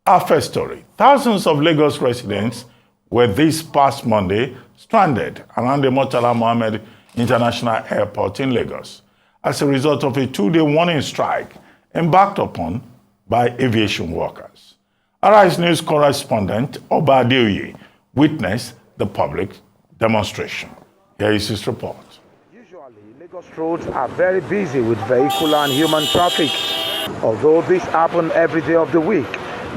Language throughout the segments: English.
Our first story. Thousands of Lagos residents were this past Monday stranded around the Murtala Mohammed International Airport in Lagos as a result of a two-day warning strike embarked upon by aviation workers. Arise News correspondent Oba Adeoye witnessed the public demonstration. Here is his report. Usually, Lagos roads are very busy with vehicular and human traffic. Although this happens every day of the week,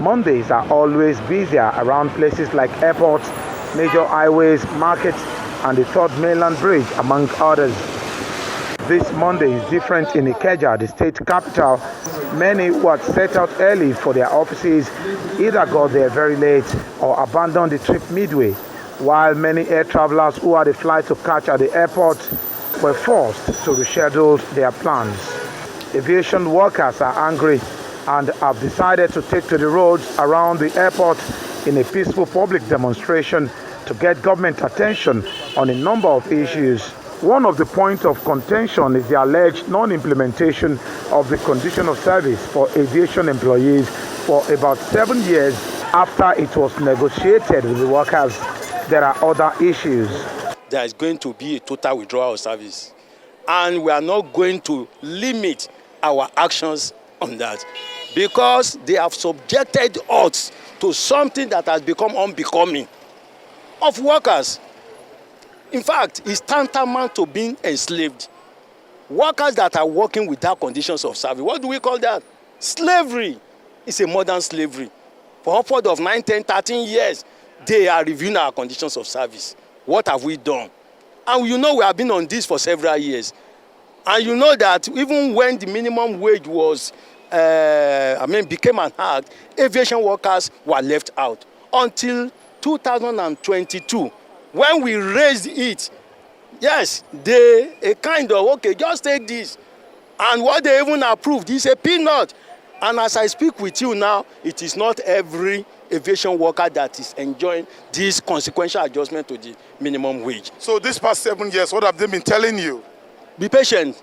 Mondays are always busier around places like airports, major highways, markets, and the Third Mainland Bridge, among others. This Monday is different in Ikeja, the state capital. Many who had set out early for their offices either got there very late or abandoned the trip midway, while many air travelers who had a flight to catch at the airport were forced to reschedule their plans. Aviation workers are angry and have decided to take to the roads around the airport in a peaceful public demonstration to get government attention on a number of issues. One of the points of contention is the alleged non-implementation of the condition of service for aviation employees for about 7 years after it was negotiated with the workers. There are other issues. There is going to be a total withdrawal of service, and we are not going to limit our actions on that because they have subjected us to something that has become unbecoming of workers. In fact, it's tantamount to being enslaved. Workers that are working without conditions of service, what do we call that? Slavery. It's a modern slavery. For upward of 9, 10, 13 years, they are reviewing our conditions of service. What have we done? And you know we have been on this for several years. And you know that even when the minimum wage was, became an act, aviation workers were left out until 2022. When we raised it, yes, they a kind of, okay, just take this. And what they even approved is a peanut. And as I speak with you now, it is not every aviation worker that is enjoying this consequential adjustment to the minimum wage. So this past 7 years, what have they been telling you? Be patient.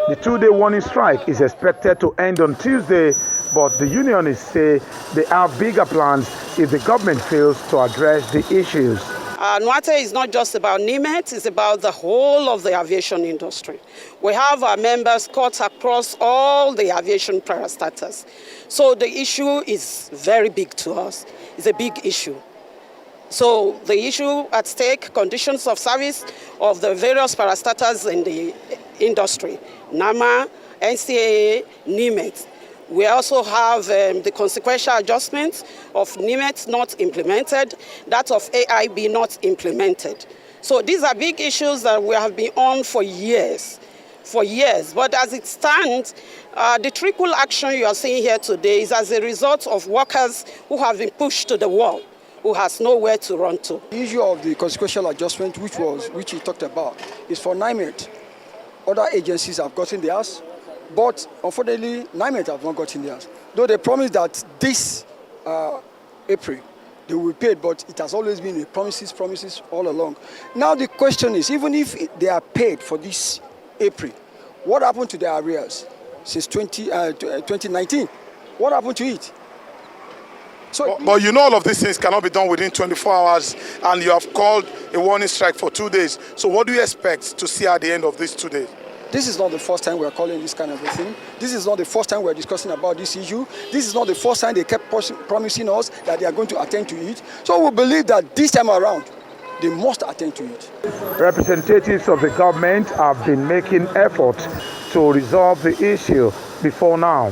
The two-day warning strike is expected to end on Tuesday, but the unionists say they have bigger plans if the government fails to address the issues. Nwate is not just about NIMET, it's about the whole of the aviation industry. We have our members cut across all the aviation parastatals. So the issue is very big to us. It's a big issue. So the issue at stake, conditions of service of the various parastatals in the industry, NAMA, NCAA, NIMET. We also have the consequential adjustments of NIMET not implemented, that of AIB not implemented. So these are big issues that we have been on for years. But as it stands, the trickle action you are seeing here today is as a result of workers who have been pushed to the wall, who has nowhere to run to. The issue of the consequential adjustment, which he talked about, is for NIMET. Other agencies have gotten theirs, but unfortunately, NIMET have not gotten theirs. Though they promised that this April they will be paid, but it has always been a promises all along. Now the question is, even if they are paid for this April, what happened to their arrears since 2019? What happened to it? So, but you know all of these things cannot be done within 24 hours, and you have called a warning strike for 2 days. So what do you expect to see at the end of these 2 days? This is not the first time we are calling this kind of a thing. This is not the first time we are discussing about this issue. This is not the first time they kept promising us that they are going to attend to it. So we believe that this time around, they must attend to it. Representatives of the government have been making efforts to resolve the issue before now.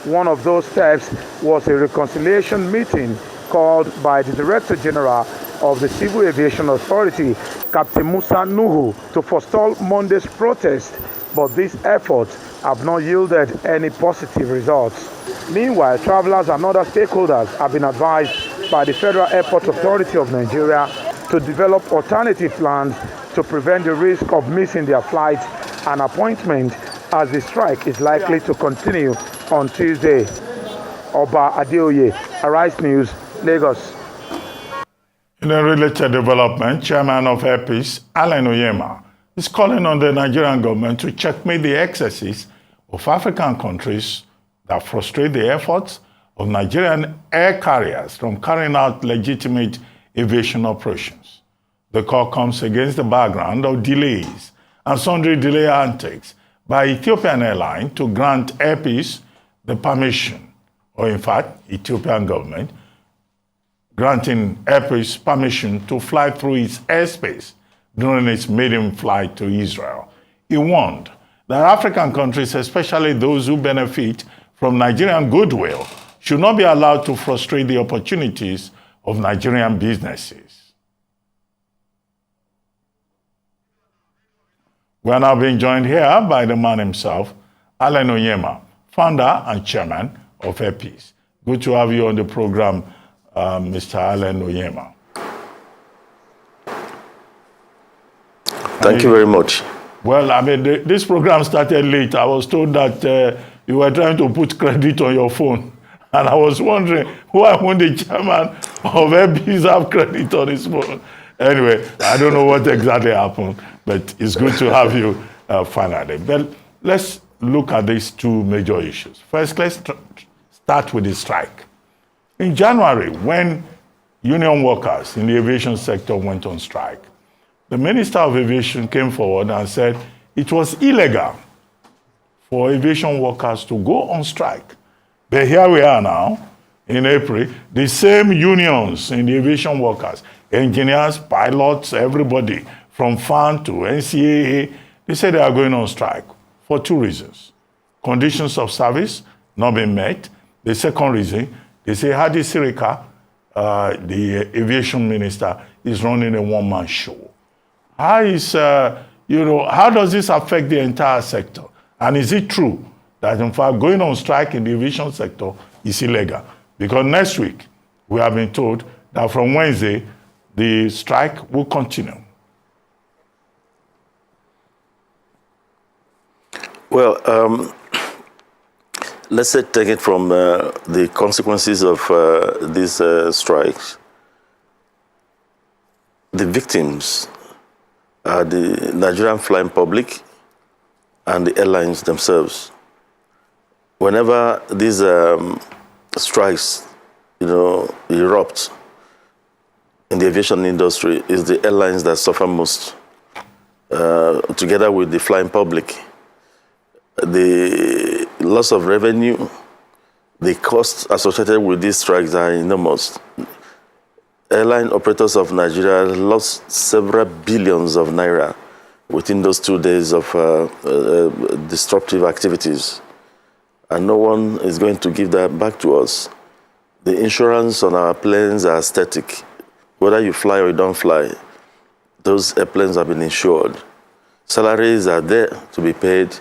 One of those steps was a reconciliation meeting called by the Director General of the Civil Aviation Authority, Captain Musa Nuhu, to forestall Monday's protest, but these efforts have not yielded any positive results. Meanwhile, travelers and other stakeholders have been advised by the Federal Airport Authority of Nigeria to develop alternative plans to prevent the risk of missing their flights and appointment, as the strike is likely to continue on Tuesday. Oba Adeoye, Arise News, Lagos. In a related development, Chairman of Airpeace, Airline Onyema, is calling on the Nigerian government to checkmate the excesses of African countries that frustrate the efforts of Nigerian air carriers from carrying out legitimate aviation operations. The call comes against the background of delays and sundry delay antics by Ethiopian Airline to grant Air Peace the permission, or in fact, Ethiopian government granting Air Peace permission to fly through its airspace during its maiden flight to Israel. He warned that African countries, especially those who benefit from Nigerian goodwill, should not be allowed to frustrate the opportunities of Nigerian businesses. We are now being joined here by the man himself, Airline Onyema, founder and chairman of Air Peace. Good to have you on the program, Mr. Airline Onyema. Thank you very much. Well, I mean, this program started late. I was told that you were trying to put credit on your phone. And I was wondering why won't the chairman of Air Peace have credit on his phone? Anyway, I don't know what exactly happened, but it's good to have you finally. But let's look at these two major issues. First, let's start with the strike. In January, when union workers in the aviation sector went on strike, the Minister of Aviation came forward and said it was illegal for aviation workers to go on strike. But here we are now, in April, the same unions in the aviation workers, engineers, pilots, everybody, from FAN to NCAA, they said they are going on strike for two reasons. Conditions of service not being met. The second reason, they say Hadi Sirika, the aviation minister, is running a one-man show. How does this affect the entire sector? And is it true that, in fact, going on strike in the aviation sector is illegal? Because next week, we have been told that from Wednesday, the strike will continue. Well, let's take it from the consequences of these strikes. The victims are the Nigerian flying public and the airlines themselves. Whenever these strikes, erupt in the aviation industry, it's the airlines that suffer most, together with the flying public. The loss of revenue, the costs associated with these strikes are enormous. Airline operators of Nigeria lost several billions of naira within those 2 days of disruptive activities. And no one is going to give that back to us. The insurance on our planes are static. Whether you fly or you don't fly, those airplanes have been insured. Salaries are there to be paid.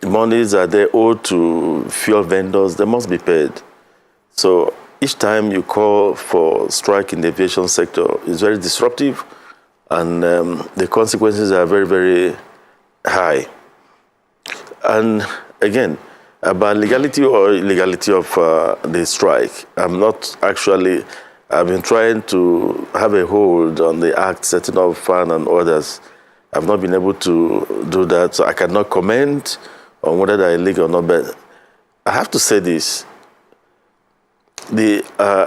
Monies are there owed to fuel vendors. They must be paid. So each time you call for strike in the aviation sector is very disruptive, and the consequences are very, very high. And again, about legality or illegality of the strike, I've been trying to have a hold on the act setting up FAN and others. I've not been able to do that, so I cannot comment on whether they're illegal or not, but I have to say this. The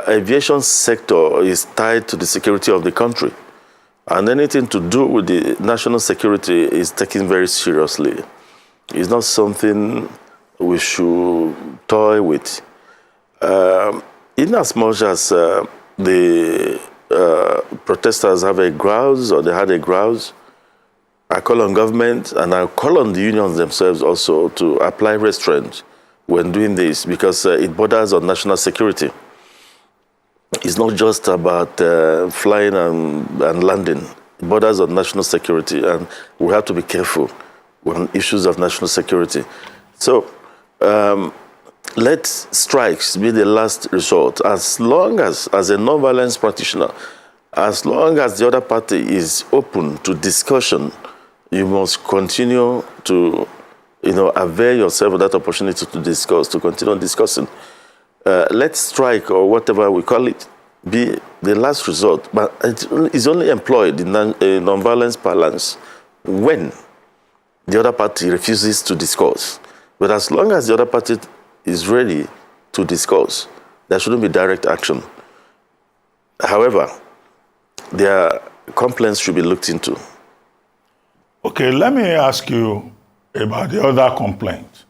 aviation sector is tied to the security of the country, and anything to do with the national security is taken very seriously. It's not something we should toy with. In as much as the protesters have a grouse, or they had a grouse, I call on government and I call on the unions themselves also to apply restraint when doing this, because it borders on national security. It's not just about flying and landing. It borders on national security, and we have to be careful on issues of national security. So let strikes be the last resort. As long as a non-violence practitioner, as long as the other party is open to discussion, you must continue to avail yourself of that opportunity to discuss, to continue discussing. Let strike, or whatever we call it, be the last resort, but it is only employed in non-violence parlance when the other party refuses to discuss. But as long as the other party is ready to discuss. There shouldn't be direct action. However, their complaints should be looked into. Okay, let me ask you about the other complaint.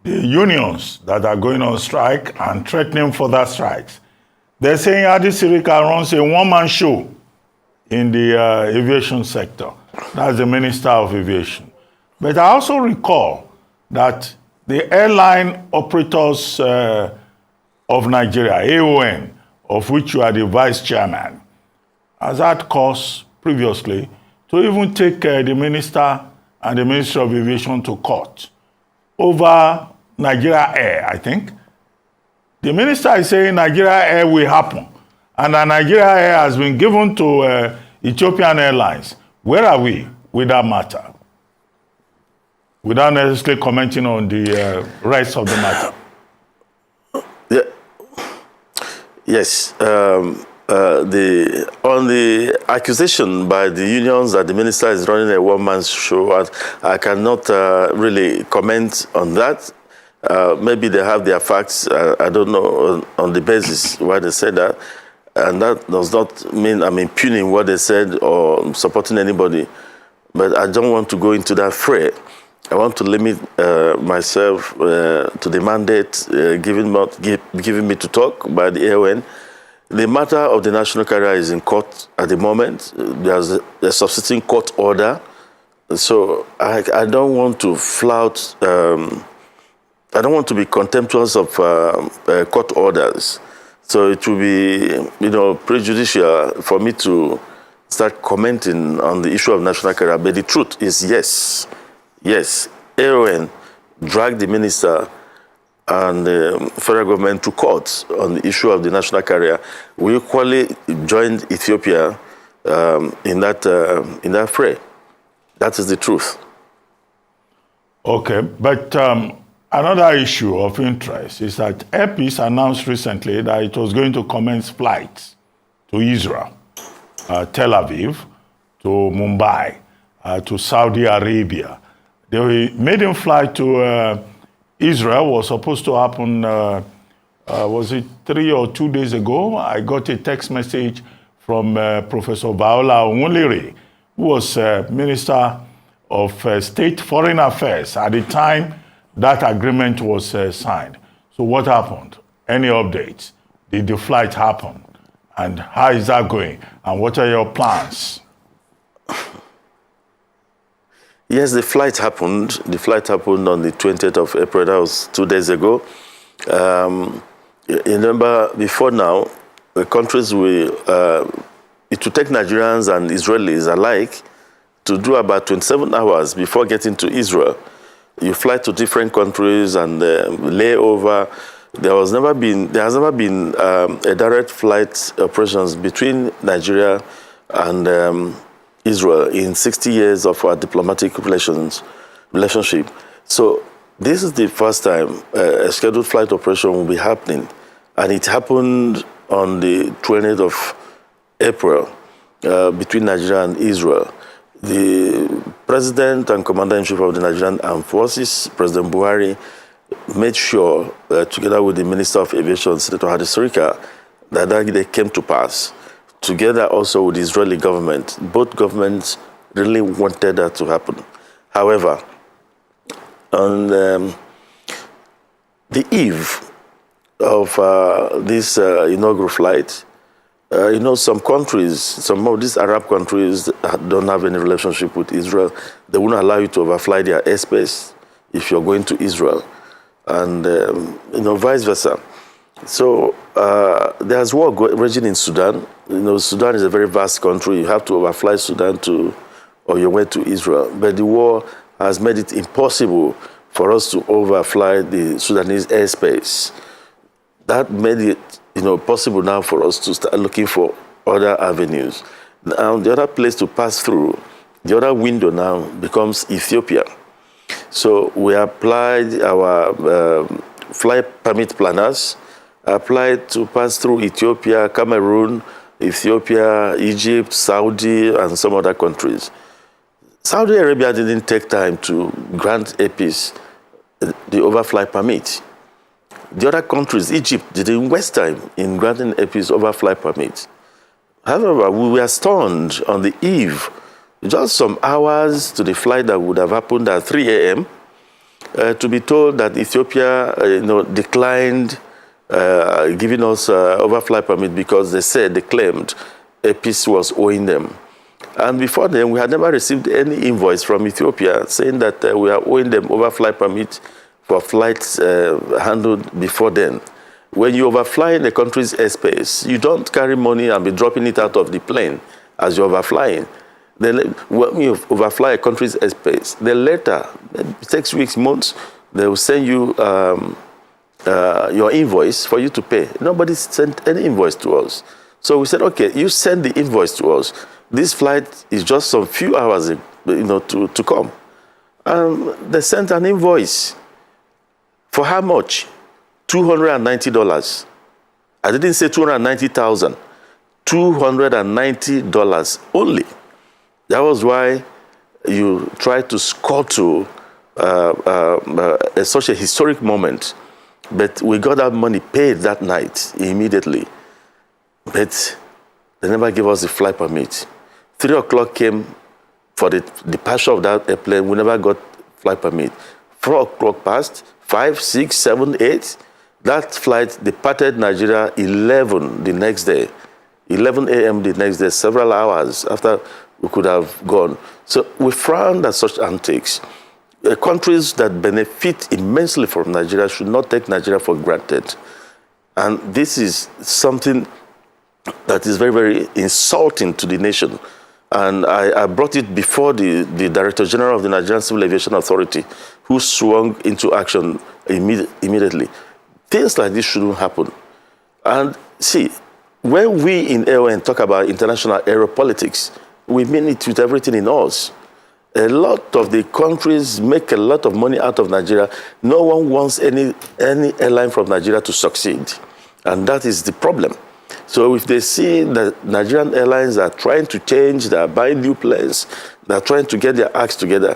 The unions that are going on strike and threatening further strikes. They're saying Adi Sirika runs a one-man show in the aviation sector. That's the Minister of Aviation. But I also recall that the Airline Operators of Nigeria, AON, of which you are the vice chairman, has had cause previously to even take the minister and the Minister of Aviation to court over Nigeria Air, I think. The minister is saying Nigeria Air will happen, and that Nigeria Air has been given to Ethiopian Airlines. Where are we with that matter? Without necessarily commenting on the rest of the matter. Yeah. Yes. On the accusation by the unions that the minister is running a one-man show, I cannot really comment on that. Maybe they have their facts. I don't know on the basis why they said that. And that does not mean I'm impugning what they said or supporting anybody. But I don't want to go into that fray. I want to limit myself to the mandate given me to talk by the AON. The matter of the national carrier is in court at the moment. There's a substituting court order. So I don't want to flout, I don't want to be contemptuous of court orders. So it will be, prejudicial for me to start commenting on the issue of national carrier. But the truth is yes, AON dragged the minister and the federal government to court on the issue of the national carrier. We equally joined Ethiopia in that fray. That is the truth. Okay, but another issue of interest is that Air Peace announced recently that it was going to commence flights to Israel, Tel Aviv, to Mumbai, to Saudi Arabia. The maiden flight to Israel was supposed to happen, was it 3 or 2 days ago? I got a text message from Professor Baola Onwulere, who was Minister of State Foreign Affairs at the time that agreement was signed. So what happened? Any updates? Did the flight happen? And how is that going? And what are your plans? Yes, the flight happened. The flight happened on the 20th of April. That was 2 days ago. Remember, before now, the countries will, it will take Nigerians and Israelis alike to do about 27 hours before getting to Israel. You fly to different countries and lay over. There has never been a direct flight operations between Nigeria and Israel in 60 years of our diplomatic relationship. So this is the first time a scheduled flight operation will be happening. And it happened on the 20th of April between Nigeria and Israel. The President and Commander-in-Chief of the Nigerian Armed Forces, President Buhari, made sure, together with the Minister of Aviation, Senator Adi Sirika, that they came to pass. Together also with the Israeli government. Both governments really wanted that to happen. However, on the eve of this inaugural flight, some countries, some of these Arab countries don't have any relationship with Israel. They won't allow you to overfly their airspace if you're going to Israel, and vice versa. So there's war raging in Sudan. Sudan is a very vast country. You have to overfly Sudan or your way to Israel. But the war has made it impossible for us to overfly the Sudanese airspace. That made it possible now for us to start looking for other avenues. Now, the other place to pass through, the other window now becomes Ethiopia. So we applied our flight permit planners, applied to pass through Ethiopia, Cameroon, Ethiopia, Egypt, Saudi, and some other countries. Saudi Arabia didn't take time to grant Air Peace the overflight permit. The other countries, Egypt, didn't waste time in granting APs overflight permits. However, we were stunned on the eve, just some hours to the flight that would have happened at 3 a.m., to be told that Ethiopia, declined giving us overflight permit because they claimed APs was owing them. And before then, we had never received any invoice from Ethiopia saying that we are owing them overflight permit for flights handled before then. When you overfly the country's airspace, you don't carry money and be dropping it out of the plane as you're overflying. Then when you overfly a country's airspace, then later, it takes weeks, months, they will send you your invoice for you to pay. Nobody sent any invoice to us. So we said, okay, you send the invoice to us. This flight is just some few hours, to come. They sent an invoice. For how much? $290. I didn't say $290,000. $290 only. That was why you tried to scuttle such a historic moment. But we got that money paid that night immediately. But they never gave us the flight permit. 3 o'clock came for the departure of that airplane. We never got flight permit. 4 o'clock passed, 5, 6, 7, 8. That flight departed Nigeria 11 the next day. 11 a.m. the next day, several hours after we could have gone. So we frowned at such antics. Countries that benefit immensely from Nigeria should not take Nigeria for granted. And this is something that is very, very insulting to the nation. And I brought it before the Director General of the Nigerian Civil Aviation Authority, who swung into action immediately. Things like this shouldn't happen. And see, when we in Airline talk about international aeropolitics, we mean it with everything in us. A lot of the countries make a lot of money out of Nigeria. No one wants any airline from Nigeria to succeed. And that is the problem. So if they see that Nigerian airlines are trying to change, they are buying new planes, they are trying to get their acts together,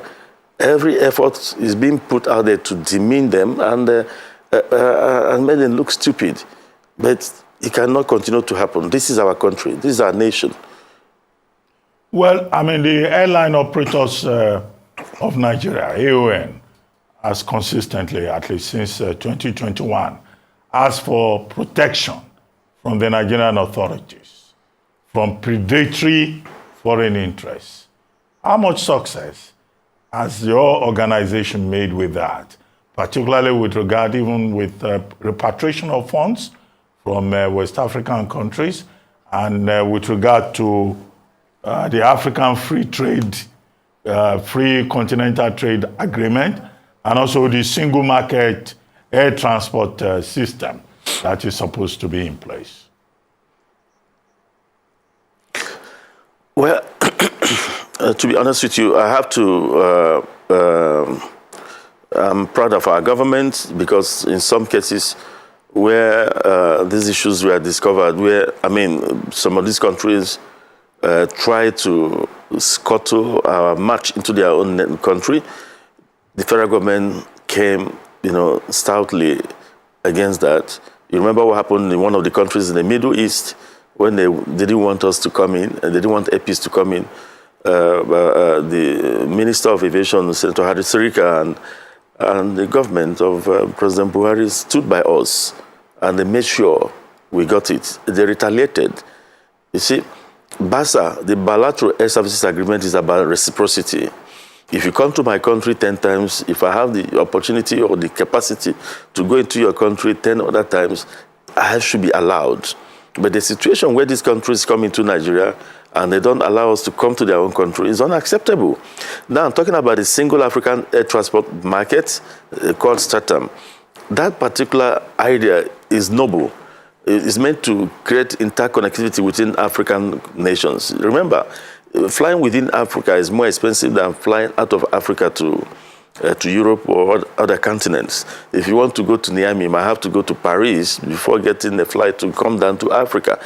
every effort is being put out there to demean them and make them look stupid. But it cannot continue to happen. This is our country. This is our nation. Well, I mean, the airline operators of Nigeria, AON, has consistently, at least since 2021, asked for protection from the Nigerian authorities, from predatory foreign interests. How much success has your organization made with that, particularly with regard even with repatriation of funds from West African countries and with regard to the African free trade, free continental trade agreement, and also the single market air transport system that is supposed to be in place? Well, to be honest with you, I have to, I'm proud of our government because in some cases where these issues were discovered, some of these countries try to scuttle our march into their own country, the federal government came, stoutly against that. You remember what happened in one of the countries in the Middle East when they didn't want us to come in, and they didn't want APs to come in. The Minister of Aviation, Senator Hadi Sirika, and the government of President Buhari stood by us, and they made sure we got it. They retaliated. You see, BASA, the Bilateral Air Services Agreement, is about reciprocity. If you come to my country 10 times, if I have the opportunity or the capacity to go into your country 10 other times, I should be allowed. But the situation where these countries come into Nigeria and they don't allow us to come to their own country is unacceptable. Now I'm talking about the single African air transport market called STATAM. That particular idea is noble. It's meant to create interconnectivity within African nations. Remember, flying within Africa is more expensive than flying out of Africa to Europe or other continents. If you want to go to Niamey, you might have to go to Paris before getting a flight to come down to Africa.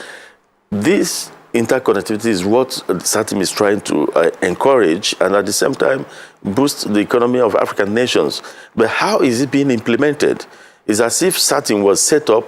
This interconnectivity is what SATIM is trying to encourage and at the same time boost the economy of African nations. But how is it being implemented? It's as if SATIN was set up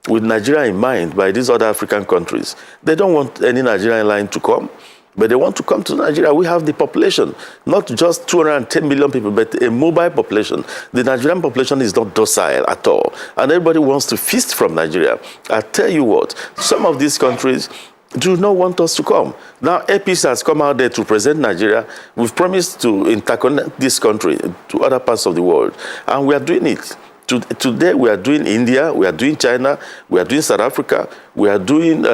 with Nigeria in mind by these other African countries. They don't want any Nigerian airline to come, but they want to come to Nigeria. We have the population, not just 210 million people, but a mobile population. The Nigerian population is not docile at all, and everybody wants to feast from Nigeria. I tell you what, some of these countries do not want us to come. Now, APC has come out there to present Nigeria. We've promised to interconnect this country to other parts of the world, and we are doing it. Today, we are doing India, we are doing China, we are doing South Africa, we are doing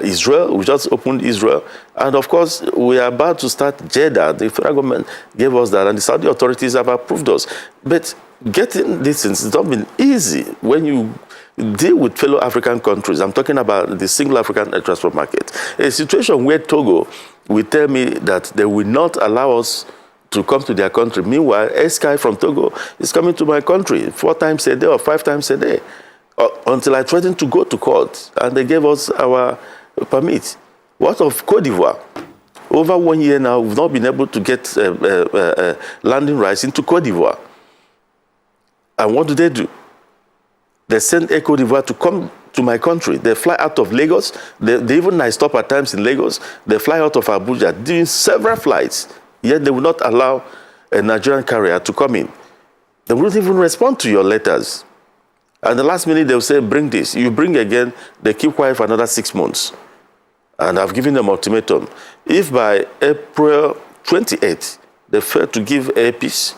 Israel. We just opened Israel. And of course, we are about to start Jeddah. The federal government gave us that, and the Saudi authorities have approved us. But getting these things has not been easy when you deal with fellow African countries. I'm talking about the single African air transport market. A situation where Togo will tell me that they will not allow us to come to their country. Meanwhile, Air Sky from Togo is coming to my country 4 times a day or 5 times a day, until I threatened to go to court, and they gave us our permit. What of Cote d'Ivoire? Over 1 year now, we've not been able to get landing rights into Cote d'Ivoire. And what do? They send Air Cote d'Ivoire to come to my country. They fly out of Lagos. They even I stop at times in Lagos. They fly out of Abuja, doing several flights. Yet they will not allow a Nigerian carrier to come in. They won't even respond to your letters. And the last minute, they'll say, bring this. You bring again, they keep quiet for another 6 months. And I've given them ultimatum. If by April 28th, they fail to give Air Peace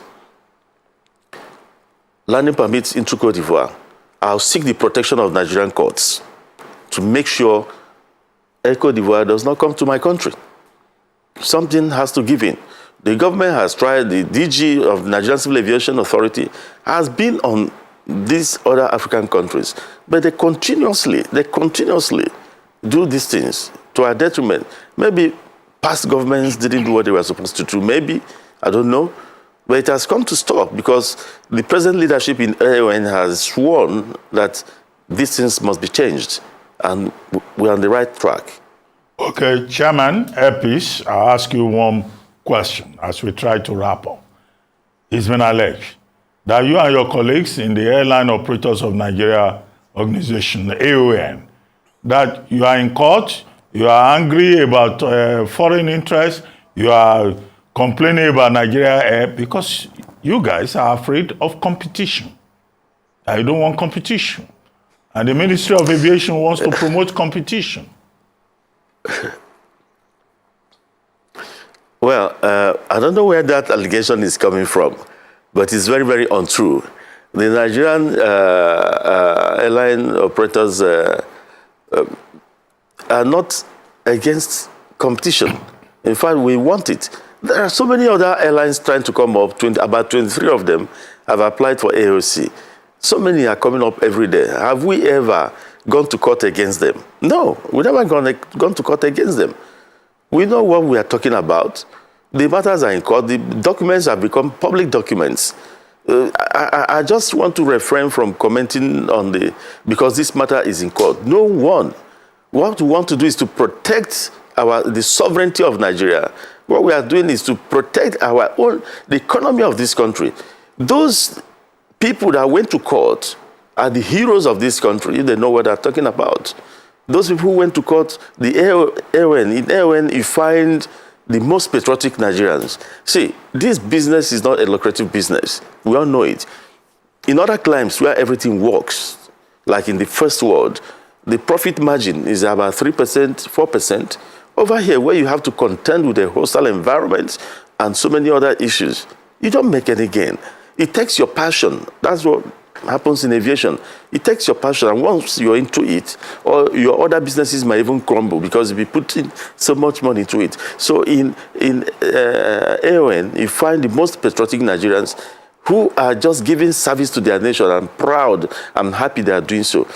landing permits into Cote d'Ivoire, I'll seek the protection of Nigerian courts to make sure Air Cote d'Ivoire does not come to my country. Something has to give in. The government has tried, the DG of the Nigerian Civil Aviation Authority has been on these other African countries, but they continuously do these things to our detriment. Maybe past governments didn't do what they were supposed to do, maybe, I don't know, but it has come to stop because the present leadership in Airline has sworn that these things must be changed, and we're on the right track. Okay, Chairman, Epis, I'll ask you one question as we try to wrap up. It's been alleged that you and your colleagues in the Airline Operators of Nigeria organization, the AON, that you are in court, you are angry about foreign interests, you are complaining about Nigeria Air because you guys are afraid of competition. You don't want competition. And the Ministry of Aviation wants to promote competition. Well, I don't know where that allegation is coming from, but it's very, very untrue. The Nigerian airline operators are not against competition. In fact, we want it. There are so many other airlines trying to come up. About 23 of them have applied for AOC. So many are coming up every day. Have we ever gone to court against them? No, we've never gone to court against them. We know what we are talking about. The matters are in court. The documents have become public documents. I just want to refrain from commenting on because this matter is in court. No one. What we want to do is to protect the sovereignty of Nigeria. What we are doing is to protect the economy of this country. Those people that went to court are the heroes of this country. They know what they're talking about. Those people who went to court, in Airline, you find the most patriotic Nigerians. See, this business is not a lucrative business. We all know it. In other climes where everything works, like in the first world, the profit margin is about 3%, 4%. Over here, where you have to contend with a hostile environment and so many other issues, you don't make any gain. It takes your passion. That's what happens in aviation. It takes your passion, and once you're into it, or your other businesses might even crumble because you put in so much money into it. So in Airline, you find the most patriotic Nigerians who are just giving service to their nation. I'm proud. I'm happy they are doing so.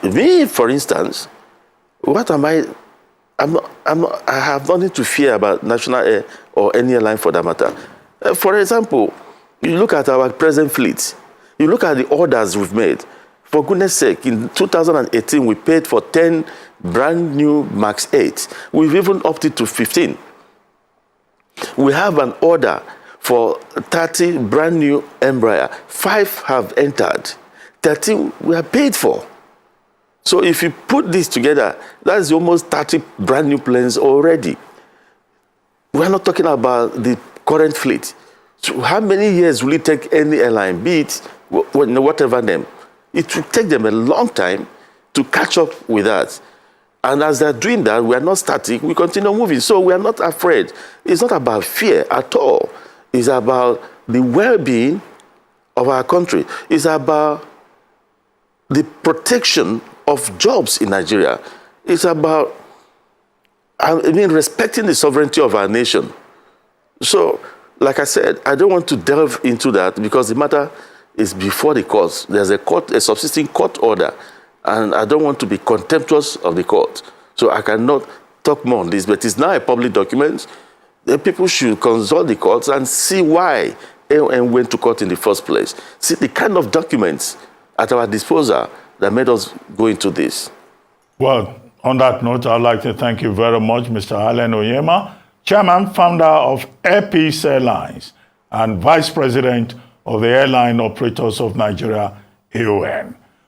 Me, for instance, what am I? I have nothing to fear about National Air or any airline for that matter. For example, you look at our present fleet. You look at the orders we've made. For goodness sake, in 2018, we paid for 10 brand new MAX 8. We've even opted to 15. We have an order for 30 brand new Embraer. 5 have entered. 13 were paid for. So if you put this together, that's almost 30 brand new planes already. We're not talking about the current fleet. So how many years will it take any airline, be it whatever name? It will take them a long time to catch up with that. And as they're doing that, we are not static, we continue moving. So we are not afraid. It's not about fear at all. It's about the well-being of our country. It's about the protection of jobs in Nigeria. It's about, respecting the sovereignty of our nation. So, like I said, I don't want to delve into that because the matter is before the courts. There's a subsisting court order, and I don't want to be contemptuous of the court. So I cannot talk more on this, but it's now a public document. The people should consult the courts and see why and went to court in the first place. See the kind of documents at our disposal that made us go into this. Well, on that note, I'd like to thank you very much, Mr. Allen Onyema, Chairman, founder of Air Peace Airlines and Vice President of the Airline Operators of Nigeria, AON.